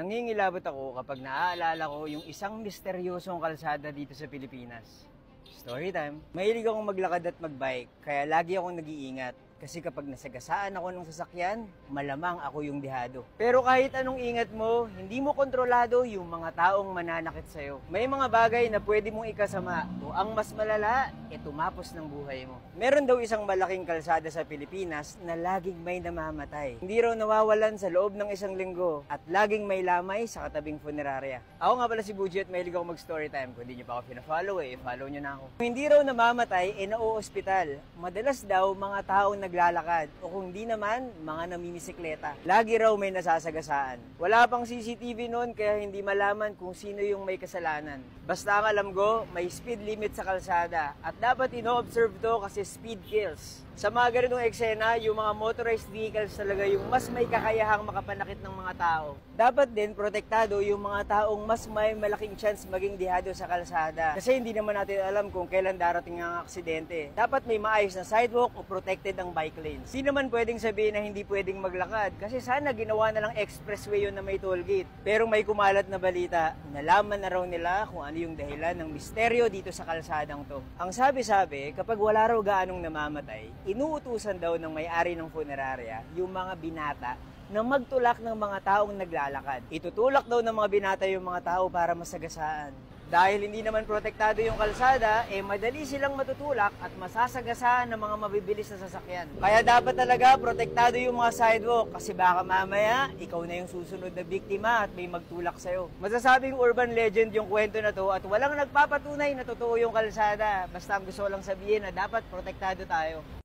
Nangingilabot ako kapag naaalala ko yung isang misteryosong kalsada dito sa Pilipinas. Story time. Mahilig akong maglakad at magbike, kaya lagi akong nag-iingat. Kasi kapag nasagasaan ako ng sasakyan, malamang ako yung dihado. Pero kahit anong ingat mo, hindi mo kontrolado yung mga taong mananakit sa'yo. May mga bagay na pwede mong ikasama o ang mas malala, tumapos ng buhay mo. Meron daw isang malaking kalsada sa Pilipinas na laging may namamatay. Hindi raw nawawalan sa loob ng isang linggo at laging may lamay sa katabing funeraria. Ako nga pala si Buji at mahilig ako mag-storytime. Kung hindi nyo pa ako pina-follow follow nyo na ako. Kung hindi raw namamatay, nauospital. Madalas daw mga taong naglalakad o kung di naman, mga namimisikleta. Lagi raw may nasasagasaan. Wala pang CCTV noon kaya hindi malaman kung sino yung may kasalanan. Basta ang alam ko, may speed limit sa kalsada at dapat ino-observe to kasi speed kills. Sa mga ganitong eksena, yung mga motorized vehicles talaga yung mas may kakayahang makapanakit ng mga tao. Dapat din protektado yung mga taong mas may malaking chance maging dihado sa kalsada. Kasi hindi naman natin alam kung kailan darating ang aksidente. Dapat may maayos na sidewalk o protected ang bike lanes. Hindi naman pwedeng sabihin na hindi pwedeng maglakad kasi sana ginawa na lang expressway yun na may toll gate. Pero may kumalat na balita, nalaman na raw nila kung ano yung dahilan ng misteryo dito sa kalsadang to. Ang sabi-sabi, kapag wala raw gaanong namamatay, inuutusan daw ng may-ari ng funeraria yung mga binata na magtulak ng mga taong naglalakad. Itutulak daw ng mga binata yung mga tao para masagasaan. Dahil hindi naman protektado yung kalsada, madali silang matutulak at masasagasaan ng mga mabibilis na sasakyan. Kaya dapat talaga protektado yung mga sidewalk kasi baka mamaya, ikaw na yung susunod na biktima at may magtulak sa'yo. Masasabing urban legend yung kwento na to at walang nagpapatunay na totoo yung kalsada. Basta ang gusto lang sabihin na dapat protektado tayo.